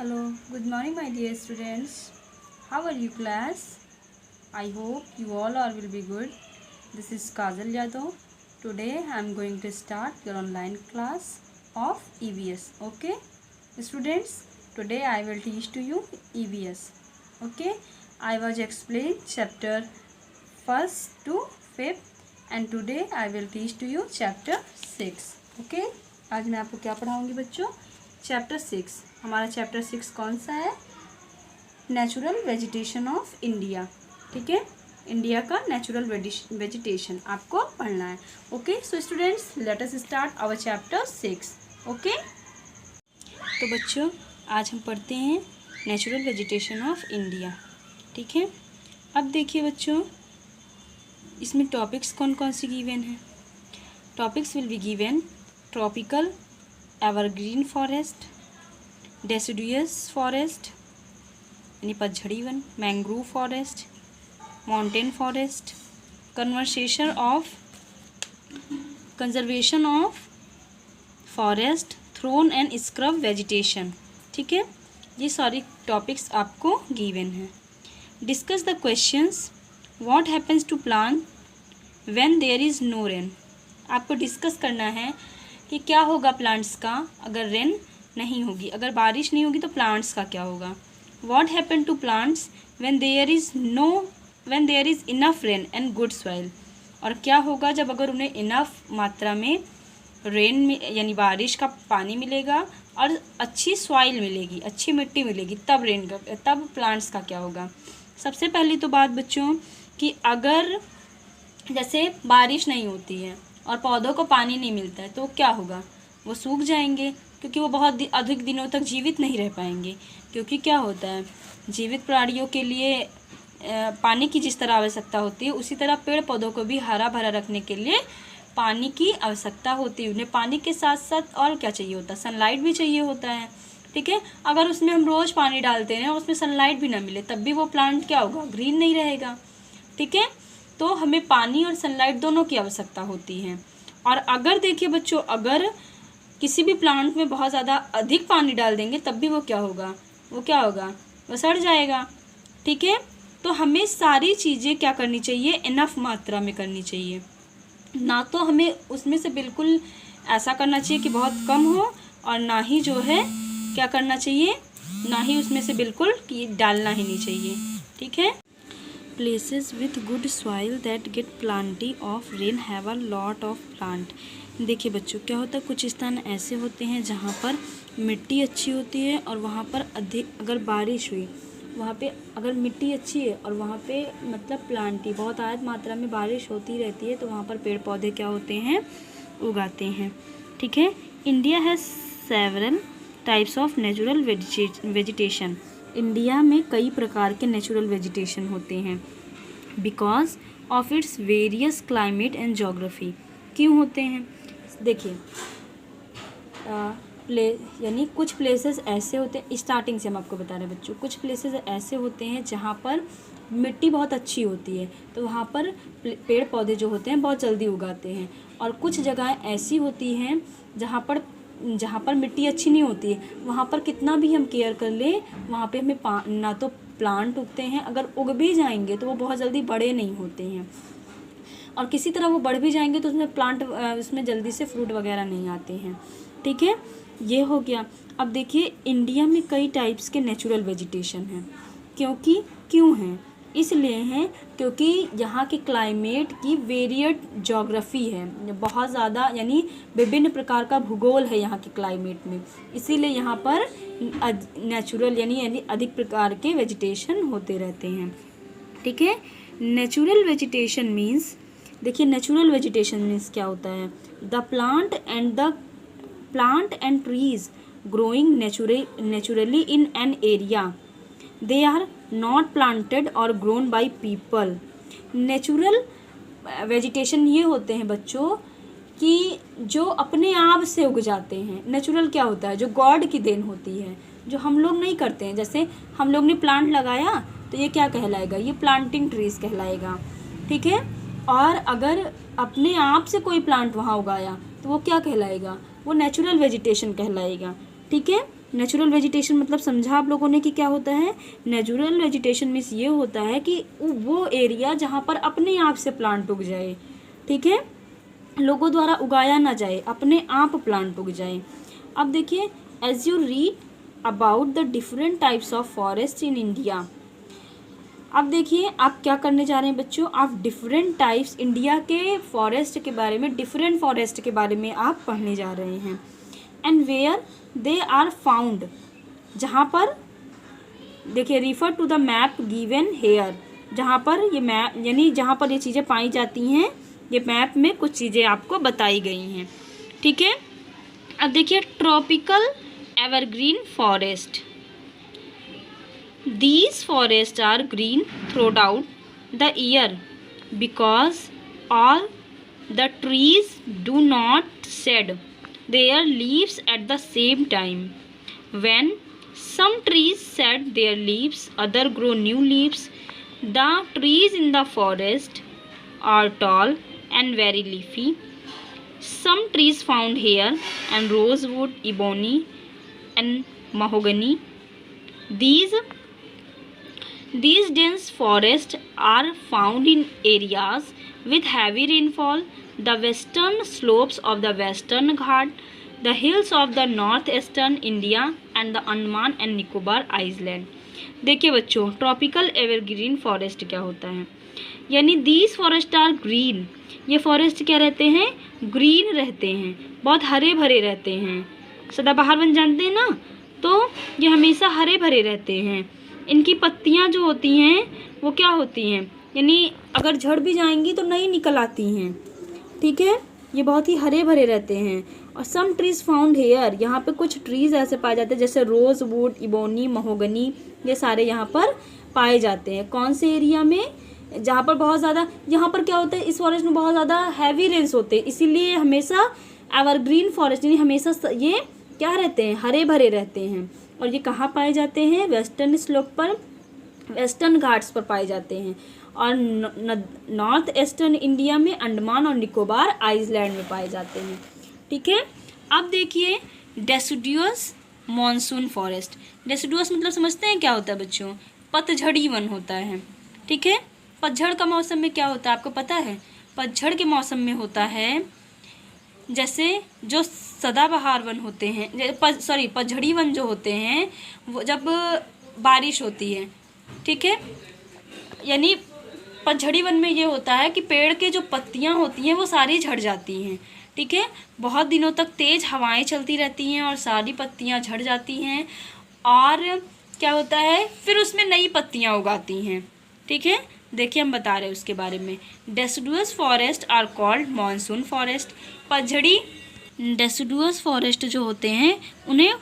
Hello, good morning my dear students. How are you class? I hope you all are will be good. This is Kajal Yadav. Today I am going to start your online class of EVS. Okay? Students, today I will teach to you EVS. Okay? I was explain chapter 1st to 5th and today I will teach to you chapter 6. Okay? आज मैं आपको क्या पढ़ाऊंगी बच्चों? Chapter 6। हमारा chapter 6 कौन सा है? Natural vegetation of India. ठीक है, इंडिया का नेचुरल वेजिटेशन आपको पढ़ना है। Okay, so students let us start our chapter 6। Okay, तो बच्चों आज हम पढ़ते हैं नेचुरल वेजिटेशन ऑफ इंडिया। ठीक है, अब देखिए बच्चों, इसमें टॉपिक्स कौन कौन सी गिवन हैं। Topics will be given tropical evergreen forest, deciduous forest यानी पतझड़ी वन, mangrove forest, mountain forest, conservation of forest, thorn and scrub vegetation. ठीक है, ये सारी टॉपिक्स आपको गिवन हैं। Discuss the questions what happens to plant when there is no rain. आपको डिस्कस करना है कि क्या होगा प्लांट्स का अगर रेन नहीं होगी, अगर बारिश नहीं होगी तो प्लांट्स का क्या होगा। What happen to plants when there is enough rain and good soil, और क्या होगा जब अगर उन्हें इनफ मात्रा में रेन में यानी बारिश का पानी मिलेगा और अच्छी सॉइल मिलेगी, अच्छी मिट्टी मिलेगी, तब प्लांट्स का क्या होगा। सबसे पहली तो बात बच्चों कि अगर जैसे बारिश नहीं होती है और पौधों को पानी नहीं मिलता है तो क्या होगा, वो सूख जाएंगे, क्योंकि वो बहुत अधिक दिनों तक जीवित नहीं रह पाएंगे। क्योंकि क्या होता है, जीवित प्राणियों के लिए पानी की जिस तरह आवश्यकता होती है उसी तरह पेड़ पौधों को भी हरा भरा रखने के लिए पानी की आवश्यकता होती है। उन्हें पानी के साथ साथ और क्या चाहिए होता है, सनलाइट भी चाहिए होता है। ठीक है, अगर उसमें हम रोज़ पानी डालते हैं और उसमें सनलाइट भी ना मिले तब भी वो प्लांट क्या होगा, ग्रीन नहीं रहेगा। ठीक है, तो हमें पानी और सनलाइट दोनों की आवश्यकता होती है। और अगर देखिए बच्चों, अगर किसी भी प्लांट में बहुत ज़्यादा अधिक पानी डाल देंगे तब भी वो क्या होगा, वो सड़ जाएगा। ठीक है, तो हमें सारी चीज़ें क्या करनी चाहिए, इनफ मात्रा में करनी चाहिए। ना तो हमें उसमें से बिल्कुल ऐसा करना चाहिए कि बहुत कम हो, और ना ही जो है क्या करना चाहिए, ना ही उसमें से बिल्कुल कि डालना ही नहीं चाहिए। ठीक है, places with good soil that get Plantae of rain have a lot of plant. देखिए बच्चों, क्या होता है, कुछ स्थान ऐसे होते हैं जहाँ पर मिट्टी अच्छी होती है और वहाँ पर अधिक अगर बारिश हुई, वहाँ पे अगर मिट्टी अच्छी है और वहाँ पे मतलब प्लांटी बहुत आयत मात्रा में बारिश होती रहती है तो वहाँ पर पेड़ पौधे क्या होते हैं, उगाते हैं। ठीक है, India has several types of natural vegetation. India में कई प्रकार के नेचुरल वेजिटेशन होते हैं because of its various climate and geography. क्यों होते हैं, देखिए यानी कुछ प्लेसेस ऐसे होते हैं, स्टार्टिंग से हम आपको बता रहे हैं बच्चों, कुछ प्लेसेस ऐसे होते हैं जहाँ पर मिट्टी बहुत अच्छी होती है तो वहाँ पर पेड़ पौधे जो होते हैं बहुत जल्दी उगाते हैं। और कुछ जगहें ऐसी होती हैं जहाँ पर मिट्टी अच्छी नहीं होती है, वहाँ पर कितना भी हम केयर कर लें वहाँ पे हमें ना तो प्लांट उगते हैं, अगर उग भी जाएंगे तो वो बहुत जल्दी बड़े नहीं होते हैं, और किसी तरह वो बढ़ भी जाएंगे तो उसमें जल्दी से फ्रूट वगैरह नहीं आते हैं। ठीक है, ये हो गया। अब देखिए इंडिया में कई टाइप्स के नेचुरल वेजिटेशन हैं। क्यों हैं, इसलिए हैं क्योंकि यहाँ के क्लाइमेट की वेरिएट जोग्राफी है, बहुत ज़्यादा यानी विभिन्न प्रकार का भूगोल है यहाँ के क्लाइमेट में, इसीलिए यहाँ पर नेचुरल यानी अधिक प्रकार के वेजिटेशन होते रहते हैं। ठीक है, नेचुरल वेजिटेशन मीन्स, देखिए नेचुरल वेजिटेशन मीन्स क्या होता है, the plant and trees growing naturally in an area, they are not planted or grown by people. Natural vegetation ये होते हैं बच्चों कि जो अपने आप से उग जाते हैं। नेचुरल क्या होता है, जो गॉड की देन होती है, जो हम लोग नहीं करते हैं। जैसे हम लोग ने प्लांट लगाया तो ये क्या कहलाएगा, ये प्लांटिंग ट्रीज कहलाएगा। ठीक है, और अगर अपने आप से कोई प्लांट वहाँ उगाया तो वो क्या कहलाएगा, वो नेचुरल वेजिटेशन कहलाएगा। ठीक है, नेचुरल वेजिटेशन मतलब समझा आप लोगों ने कि क्या होता है। नेचुरल वेजिटेशन मीन्स ये होता है कि वो एरिया जहाँ पर अपने आप से प्लांट उग जाए, ठीक है, लोगों द्वारा उगाया ना जाए, अपने आप प्लांट उग जाए। अब देखिए, as you read about the different types of forest in India. अब देखिए आप क्या करने जा रहे हैं बच्चों, आप डिफरेंट टाइप्स इंडिया के फॉरेस्ट के बारे में, डिफरेंट फॉरेस्ट के बारे में आप पढ़ने जा रहे हैं। And where they are found, जहाँ पर देखिए refer to the map given here, जहाँ पर ये मैप यानी जहाँ पर ये चीज़ें पाई जाती हैं, ये मैप में कुछ चीज़ें आपको बताई गई हैं, ठीक है। अब देखिए tropical evergreen forest, these forests are green throughout the year because all the trees do not shed their leaves at the same time. When some trees shed their leaves, others grow new leaves. The trees in the forest are tall and very leafy. Some trees found here and rosewood, ebony and mahogany. These dense forests are found in areas with heavy rainfall, the western slopes of the Western Ghat, the hills of the northeastern India and the Andaman and Nicobar Island. देखिए बच्चों, tropical evergreen forest क्या होता है, यानी these forest are green, ये forest क्या रहते हैं, ग्रीन रहते हैं, बहुत हरे भरे रहते हैं। सदाबहार वन जानते हैं ना, तो ये हमेशा हरे भरे रहते हैं। इनकी पत्तियां जो होती हैं वो क्या होती हैं, यानी अगर झड़ भी जाएंगी तो नई निकल आती हैं, ठीक है, ये बहुत ही हरे भरे रहते हैं। और सम ट्रीज फाउंड हेयर, यहाँ पे कुछ ट्रीज ऐसे पाए जाते हैं जैसे रोज वुड, इबोनी, महोगनी, ये सारे यहाँ पर पाए जाते हैं। कौन से एरिया में, जहाँ पर बहुत ज़्यादा, यहाँ पर क्या होता है, इस फॉरेस्ट में बहुत ज़्यादा हैवी रेन्स होते हैं, इसीलिए हमेशा एवरग्रीन फॉरेस्ट यानी हमेशा ये क्या रहते हैं, हरे भरे रहते हैं। और ये कहाँ पाए जाते हैं, वेस्टर्न स्लोप पर, वेस्टर्न घाट्स पर पाए जाते हैं। और नॉर्थ ईस्टर्न इंडिया में अंडमान और निकोबार आइलैंड में पाए जाते हैं, ठीक है। अब देखिए डेसिडुअस मॉनसून फॉरेस्ट। डेसिडुअस मतलब समझते हैं क्या होता है बच्चों, पतझड़ी वन होता है, ठीक है। पतझड़ का मौसम में क्या होता है आपको पता है, पतझड़ के मौसम में होता है जैसे जो सदाबहार वन होते हैं, पतझड़ी वन जो होते हैं वो जब बारिश होती है, ठीक है, यानी पतझड़ी वन में ये होता है कि पेड़ के जो पत्तियां होती हैं वो सारी झड़ जाती हैं, ठीक है, बहुत दिनों तक तेज़ हवाएं चलती रहती हैं और सारी पत्तियां झड़ जाती हैं, और क्या होता है फिर उसमें नई पत्तियां उगाती हैं, ठीक है। देखिए हम बता रहे हैं उसके बारे में। Deciduous forest are called monsoon forest. पतझड़ी डेसिडुअस फॉरेस्ट जो होते हैं उन्हें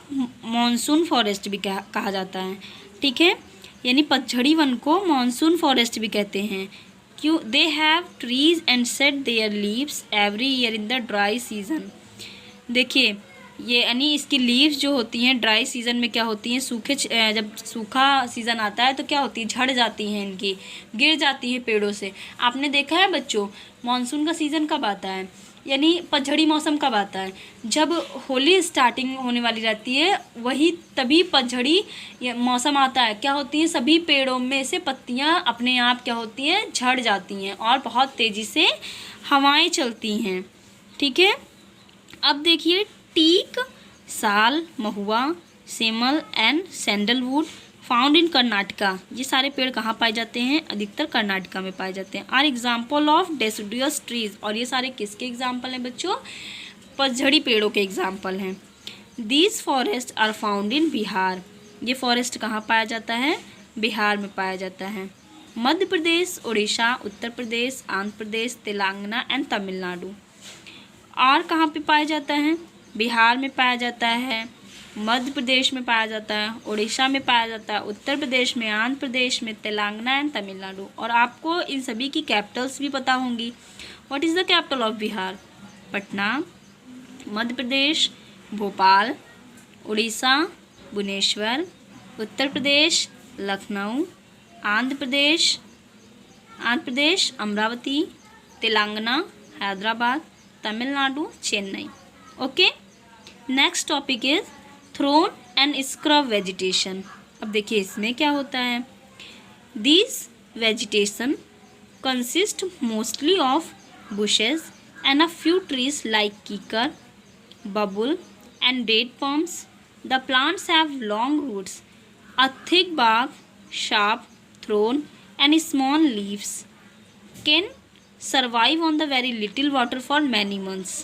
मॉनसून फॉरेस्ट भी कहा जाता है, ठीक है, यानी पतझड़ी वन को मॉनसून फॉरेस्ट भी कहते हैं। क्यों, they have trees and set there leaves every year in the dry season. देखिए ये यानी इसकी लीव्स जो होती हैं ड्राई सीज़न में क्या होती हैं, जब सूखा सीज़न आता है तो क्या होती है, झड़ जाती हैं, इनकी गिर जाती है पेड़ों से। आपने देखा है बच्चों, मानसून का सीज़न कब आता है, यानी पतझड़ी मौसम कब आता है, जब होली स्टार्टिंग होने वाली रहती है, वही तभी पतझड़ी मौसम आता है। क्या होती है, सभी पेड़ों में से पत्तियां अपने आप क्या होती हैं, झड़ जाती हैं और बहुत तेज़ी से हवाएं चलती हैं, ठीक है। अब देखिए टीक, साल, महुआ, सेमल and sandalwood found in Karnataka. ये सारे पेड़ कहाँ पाए जाते हैं, अधिकतर कर्नाटका में पाए जाते हैं। Are example of deciduous trees, और ये सारे किसके एग्जाम्पल हैं बच्चों, पतझड़ी पेड़ों के एग्जाम्पल हैं। These forest are found in Bihar. ये फॉरेस्ट कहाँ पाया जाता है, बिहार में पाया जाता है। मध्य प्रदेश, उड़ीसा, उत्तर प्रदेश, आंध्र प्रदेश, तेलंगाना एंड तमिलनाडु। और कहाँ पे पाया जाता है, बिहार में पाया जाता है, मध्य प्रदेश में पाया जाता है, उड़ीसा में पाया जाता है, उत्तर प्रदेश में, आंध्र प्रदेश में, तेलंगाना एंड तमिलनाडु। और आपको इन सभी की कैपिटल्स भी पता होंगी। What is the capital of Bihar, Patna, Madhya Pradesh Bhopal, Orissa Bhubaneswar, Uttar Pradesh Lucknow, Andhra Pradesh Amaravati, Telangana Hyderabad, Tamil Nadu Chennai. Okay, next topic is thorn and scrub vegetation. अब देखिए इसमें क्या होता है, this vegetation consist mostly of bushes and a few trees like kikar, babul and date palms. The plants have long roots, a thick bark, sharp thorn and small leaves. Can survive on the very little water for many months.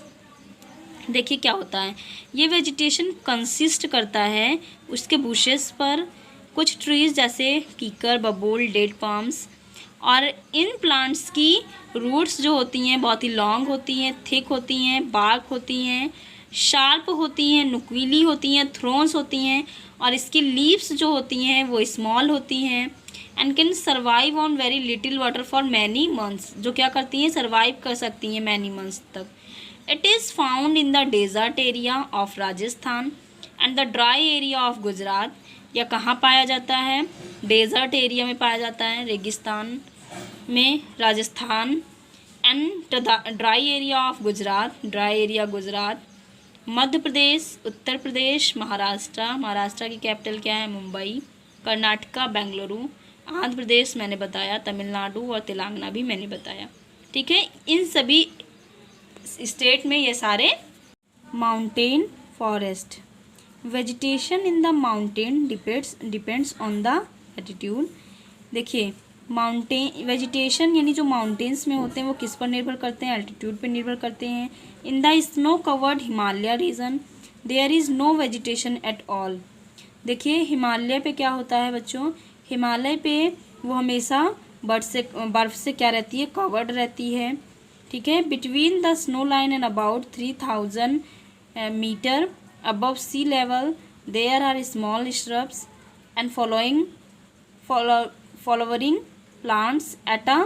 देखिए क्या होता है, ये vegetation consist करता है उसके bushes पर, कुछ ट्रीज जैसे कीकर, बबूल, डेट पाम्स, और इन प्लांट्स की रूट्स जो होती हैं बहुत ही लॉन्ग होती हैं, थिक होती हैं, बार्क होती हैं, शार्प होती हैं, नुकीली होती हैं, थ्रोन्स होती हैं, और इसकी लीव्स जो होती हैं वो स्मॉल होती हैं, and can survive on very little water for many months, जो क्या करती हैं, सर्वाइव कर सकती हैं मैनी मंथ्स तक। It is found in the desert area of Rajasthan and the dry area of Gujarat. यह कहाँ पाया जाता है, डेजर्ट एरिया में पाया जाता है, रेगिस्तान में, Rajasthan, and dry area of Gujarat, dry area Gujarat, Madhya Pradesh, Uttar Pradesh, Maharashtra की कैपिटल क्या है, मुंबई, कर्नाटका, बेंगलुरु, आंध्र प्रदेश मैंने बताया, तमिलनाडु और तेलंगाना भी मैंने बताया। ठीक है, इन सभी स्टेट में ये सारे mountain forest. Vegetation in the mountain depends on the altitude. देखिए माउंटेन वेजिटेशन यानी जो माउंटेन्स में होते हैं वो किस पर निर्भर करते हैं, एल्टीट्यूड पर निर्भर करते हैं। In the snow covered Himalaya region there is no vegetation at all. देखिए हिमालय पे क्या होता है बच्चों, हिमालय पे वो हमेशा बर्फ़ से क्या रहती है, कवर्ड रहती है। ठीक है, between the snow line and about 3000 metre above sea level there are small shrubs and flowering plants at a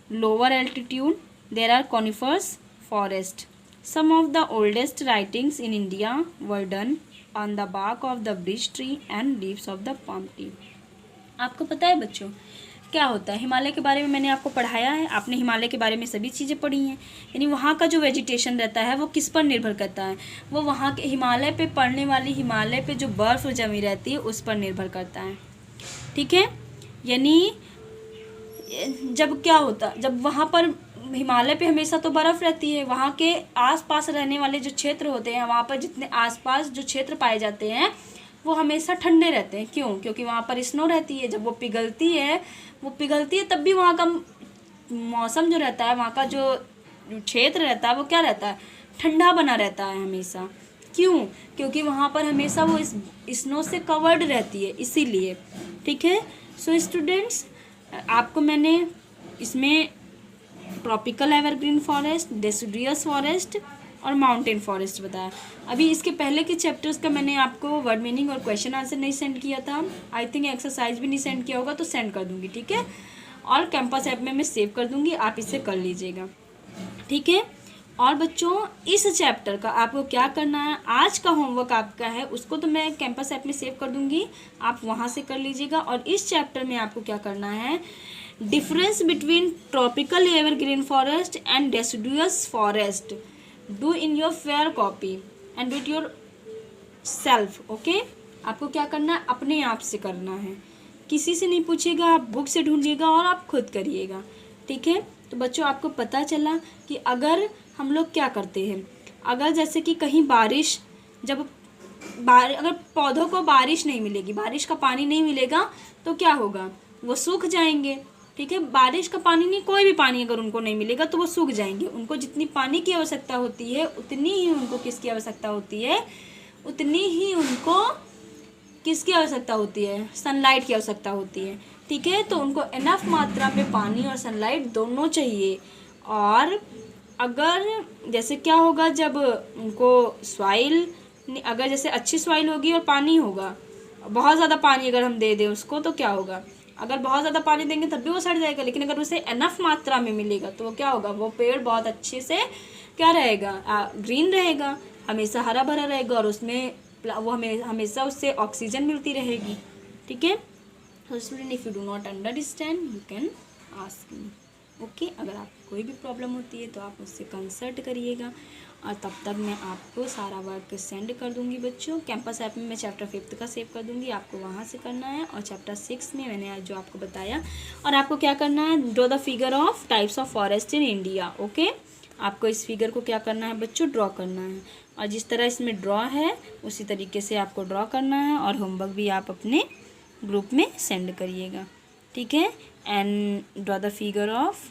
lower altitude there are conifers forest. Some of the oldest writings in India were done on the bark of the beech tree and leaves of the palm tree. आपको पता है बच्चों क्या होता है, हिमालय के बारे में मैंने आपको पढ़ाया है, आपने हिमालय के बारे में सभी चीज़ें पढ़ी हैं। यानी वहाँ का जो वेजिटेशन रहता है वो किस पर निर्भर करता है, वो वहाँ के हिमालय पे पड़ने वाली, हिमालय पे जो बर्फ़ जमी रहती है उस पर निर्भर करता है। ठीक है, यानी जब क्या होता, जब वहाँ पर हिमालय पे हमेशा तो बर्फ़ रहती है, वहाँ के आसपास रहने वाले जो क्षेत्र होते हैं, वहाँ पर जितने आसपास जो क्षेत्र पाए जाते हैं वो हमेशा ठंडे रहते हैं। क्यों, क्योंकि वहाँ पर स्नो रहती है। जब वो पिघलती है तब भी वहाँ का मौसम जो रहता है, वहाँ का जो क्षेत्र रहता है वो क्या रहता है, ठंडा बना रहता है हमेशा। क्यों, क्योंकि वहाँ पर हमेशा वो स्नो से कवर्ड रहती है, इसीलिए। ठीक है, सो स्टूडेंट्स आपको मैंने इसमें tropical evergreen forest, deciduous forest और माउंटेन फॉरेस्ट बताया। अभी इसके पहले के चैप्टर्स का मैंने आपको वर्ड मीनिंग और क्वेश्चन आंसर नहीं सेंड किया था, आई थिंक एक्सरसाइज भी नहीं सेंड किया होगा, तो सेंड कर दूंगी। ठीक है, और कैंपस ऐप में मैं सेव कर दूंगी, आप इसे कर लीजिएगा। ठीक है, और बच्चों इस चैप्टर का आपको क्या करना है, आज का होमवर्क आपका है उसको तो मैं कैंपस ऐप में सेव कर दूंगी, आप वहाँ से कर लीजिएगा। और इस चैप्टर में आपको क्या करना है, difference between tropical evergreen forest and deciduous forest do in your fair copy and with your self. Okay, आपको क्या करना है, अपने आप से करना है, किसी से नहीं पूछिएगा, आप बुक से ढूंढिएगा और आप खुद करिएगा। ठीक है, तो बच्चों आपको पता चला कि अगर हम लोग क्या करते हैं, अगर जैसे कि कहीं बारिश, अगर पौधों को बारिश नहीं मिलेगी, बारिश का पानी नहीं मिलेगा तो क्या होगा, वो सूख जाएंगे। ठीक है, बारिश का पानी नहीं, कोई भी पानी अगर उनको नहीं मिलेगा तो वो सूख जाएंगे। उनको जितनी पानी की आवश्यकता होती है उतनी ही उनको किसकी आवश्यकता होती है, उतनी ही उनको किसकी आवश्यकता होती है, सनलाइट की आवश्यकता होती है। ठीक है, तो उनको इनफ मात्रा में पानी और सनलाइट दोनों चाहिए। और अगर जैसे क्या होगा, जब उनको सॉइल, अगर जैसे अच्छी सॉइल होगी और पानी होगा, बहुत ज़्यादा पानी अगर हम दे दें उसको तो क्या होगा, अगर बहुत ज़्यादा पानी देंगे तब भी वो सड़ जाएगा। लेकिन अगर उसे इनफ मात्रा में मिलेगा तो वो क्या होगा, वो पेड़ बहुत अच्छे से क्या रहेगा, ग्रीन रहेगा, हमेशा हरा भरा रहेगा, और उसमें वो हमेशा उससे ऑक्सीजन मिलती रहेगी। ठीक है, तो student if you do not understand you can ask me. Okay, अगर आपको कोई भी प्रॉब्लम होती है तो आप मुझसे कंसल्ट करिएगा। और तब तक मैं आपको सारा वर्क सेंड कर दूंगी बच्चों। कैंपस ऐप में मैं चैप्टर 5 का सेव कर दूंगी, आपको वहाँ से करना है। और चैप्टर 6 में मैंने आज जो आपको बताया, और आपको क्या करना है, draw the figure of types of forest in India. Okay, आपको इस फिगर को क्या करना है बच्चों, ड्रॉ करना है। और जिस तरह इसमें ड्रॉ है उसी तरीके से आपको ड्रॉ करना है, और होमवर्क भी आप अपने ग्रुप में सेंड करिएगा, ठीक है। And draw the figure of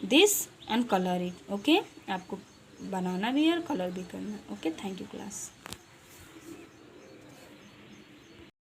this and colour it. Okay, आपको बनाना भी है और कलर भी करना है। Okay, thank you class.